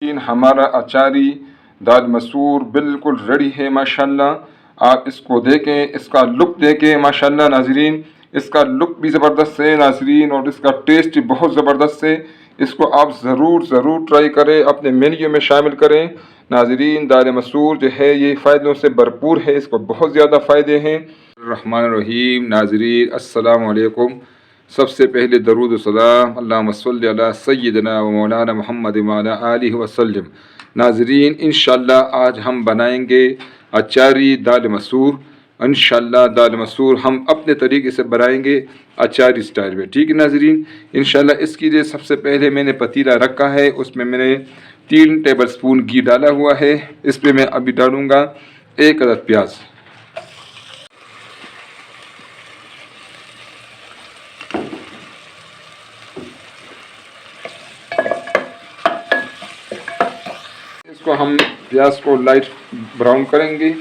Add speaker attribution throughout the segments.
Speaker 1: ہمارا اچاری دال مسور بالکل ریڈی ہے ماشاءاللہ. آپ اس کو دیکھیں، اس کا لک دیکھیں ماشاءاللہ ناظرین. اس کا لک بھی زبردست ہے ناظرین، اور اس کا ٹیسٹ بھی بہت زبردست ہے. اس کو آپ ضرور ٹرائی کریں، اپنے مینیو میں شامل کریں ناظرین. دال مسور جو ہے یہ فائدوں سے بھرپور ہے، اس کو بہت زیادہ فائدے ہیں. الرحمن الرحیم. ناظرین السلام علیکم. سب سے پہلے درود و سلام اللہم صلی علی سیدنا و مولانا محمد وعلی آلہ وسلم. ناظرین انشاءاللہ آج ہم بنائیں گے اچاری دال مسور. انشاءاللہ دال مسور ہم اپنے طریقے سے بنائیں گے اچاری سٹائل میں، ٹھیک ہے ناظرین. انشاءاللہ اس کے لیے سب سے پہلے میں نے پتیلا رکھا ہے، اس میں نے 3 ٹیبل سپون گھی ڈالا ہوا ہے. اس پہ میں ابھی ڈالوں گا 1 عدد پیاز. اس کو ہم پیاز کو لائٹ براؤن کریں گے،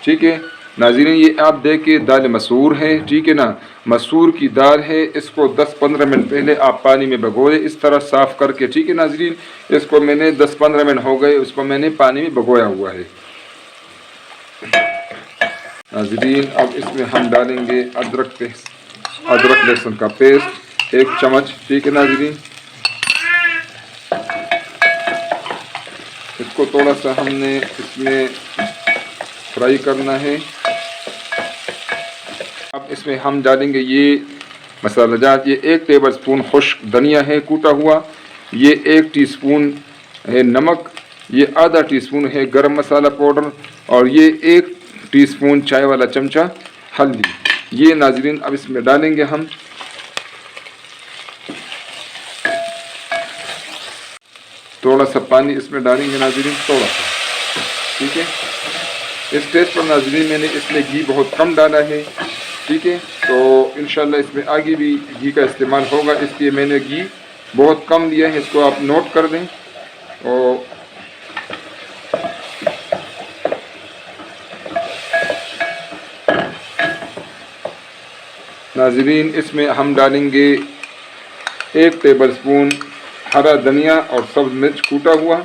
Speaker 1: ٹھیک ہے ناظرین. یہ آپ دیکھیں دال مسور ہے، ٹھیک ہے نا، مسور کی دال ہے. اس کو 10-15 منٹ پہلے آپ پانی میں بھگو دیں، اس طرح صاف کر کے، ٹھیک ہے ناظرین. اس کو میں نے 10-15 منٹ ہو گئے، اس کو میں نے پانی میں بھگویا ہوا ہے ناظرین. اب اس میں ہم ڈالیں گے ادرک لہسن کا پیسٹ 1 چمچ، ٹھیک ہے ناظرین. اس کو تھوڑا سا ہم نے اس میں فرائی کرنا ہے. اب اس میں ہم ڈالیں گے یہ مسالہ جات. یہ 1 ٹیبل سپون خشک دھنیا ہے کوٹا ہوا، یہ 1 ٹی سپون ہے نمک، یہ آدھا ٹی سپون ہے گرم مسالہ پاؤڈر، اور یہ 1 ٹی سپون چائے والا چمچہ ہلدی. یہ ناظرین اب اس میں ڈالیں گے ہم. تھوڑا سا پانی اس میں ڈالیں گے ناظرین، تھوڑا سا، ٹھیک ہے. اس اسٹیج پر ناظرین میں نے اس میں گھی بہت کم ڈالا ہے، ٹھیک ہے. تو انشاءاللہ اس میں آگے بھی گھی کا استعمال ہوگا، اس لیے میں نے گھی بہت کم دیا ہے. اس کو آپ نوٹ کر دیں. اور ناظرین اس میں ہم ڈالیں گے 1 ٹیبل سپون ہرا دھنیا اور سبز مرچ کوٹا ہوا.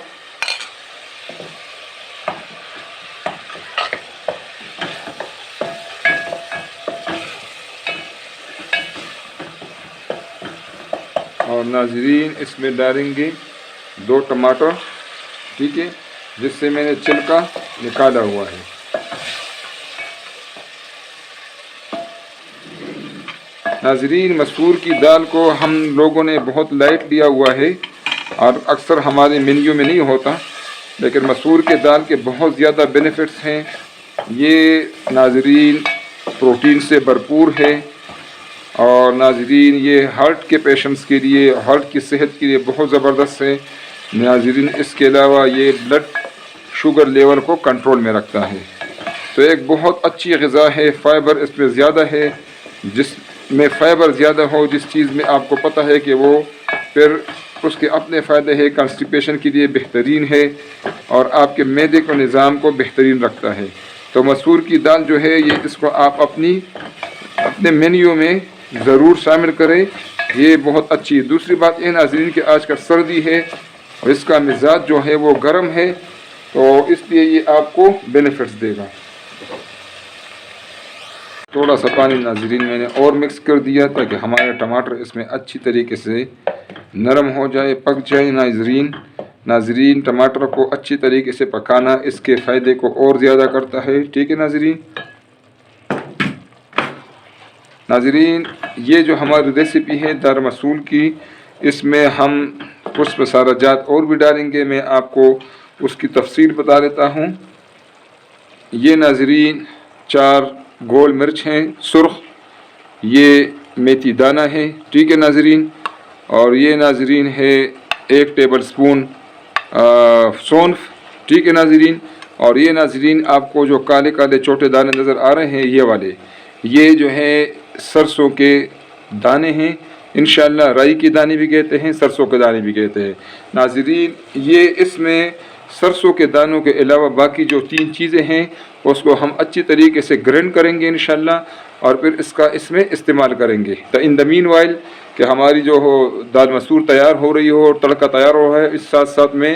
Speaker 1: اور ناظرین اس میں ڈالیں گے 2 ٹماٹر، ٹھیک ہے، جس سے میں نے چھلکا نکالا ہوا ہے. ناظرین مسور کی دال کو ہم لوگوں نے بہت لائٹ لیا ہوا ہے، اور اکثر ہمارے مینیو میں نہیں ہوتا، لیکن مسور کے دال کے بہت زیادہ بینیفٹس ہیں. یہ ناظرین پروٹین سے بھرپور ہے، اور ناظرین یہ ہارٹ کے پیشنٹس کے لیے، ہارٹ کی صحت کے لیے بہت زبردست ہے ناظرین. اس کے علاوہ یہ بلڈ شوگر لیول کو کنٹرول میں رکھتا ہے. تو ایک بہت اچھی غذا ہے. فائبر اس میں زیادہ ہے. جس میں فائبر زیادہ ہو، جس چیز میں آپ کو پتہ ہے کہ وہ پھر اس کے اپنے فائدے ہیں. کانسٹیپیشن کے لیے بہترین ہے، اور آپ کے معدے کو نظام کو بہترین رکھتا ہے. تو مسور کی دال جو ہے یہ اس کو آپ اپنے مینیو میں ضرور شامل کریں. یہ بہت اچھی ہے. دوسری بات یہ ناظرین کہ آج کل سردی ہے، اور اس کا مزاج جو ہے وہ گرم ہے، تو اس لیے یہ آپ کو بینیفٹس دے گا. تھوڑا سا پانی ناظرین میں نے اور مکس کر دیا تاکہ ہمارے ٹماٹر اس میں اچھی طریقے سے نرم ہو جائے، پک جائے. ناظرین ٹماٹر کو اچھی طریقے سے پکانا اس کے فائدے کو اور زیادہ کرتا ہے، ٹھیک ہے ناظرین. ناظرین یہ جو ہماری ریسیپی ہے دال مسور کی، اس میں ہم کچھ مسالہ جات اور بھی ڈالیں گے. میں آپ کو اس کی تفصیل بتا دیتا ہوں. یہ ناظرین 4 گول مرچ ہیں سرخ، یہ میتھی دانہ ہے، ٹھیک ہے ناظرین. اور یہ ناظرین ہے 1 ٹیبل سپون سونف، ٹھیک ہے ناظرین. اور یہ ناظرین آپ کو جو کالے کالے چھوٹے دانے نظر آ رہے ہیں، یہ والے یہ جو ہے سرسوں کے دانے ہیں. انشاءاللہ رائی کے دانے بھی کہتے ہیں، سرسوں کے دانے بھی کہتے ہیں ناظرین. یہ اس میں سرسوں کے دانوں کے علاوہ باقی جو 3 چیزیں ہیں اس کو ہم اچھی طریقے سے گرینڈ کریں گے انشاءاللہ، اور پھر اس میں استعمال کریں گے. تو ان دا مین وائل کہ ہماری جو دال مسور تیار ہو رہی ہو اور تڑکا تیار ہو رہا ہے، اس ساتھ ساتھ میں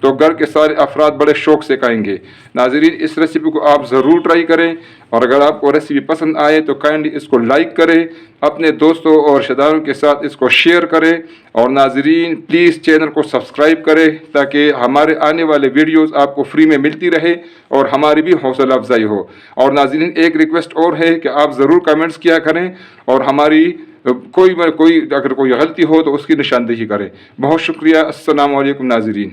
Speaker 1: تو گھر کے سارے افراد بڑے شوق سے کھائیں گے۔ ناظرین اس ریسیپی کو آپ ضرور ٹرائی کریں، اور اگر آپ کو ریسیپی پسند آئے تو کائنڈلی اس کو لائک کریں، اپنے دوستوں اور رشتہ داروں کے ساتھ اس کو شیئر کریں، اور ناظرین پلیز چینل کو سبسکرائب کریں تاکہ ہمارے آنے والے ویڈیوز آپ کو فری میں ملتی رہے اور ہماری بھی حوصلہ افزائی ہو۔ اور ناظرین ایک ریکویسٹ اور ہے کہ آپ ضرور کمنٹس کیا کریں، اور ہماری کوئی اگر کوئی غلطی ہو تو اس کی نشاندہی کریں۔ بہت شکریہ۔ السلام علیکم ناظرین۔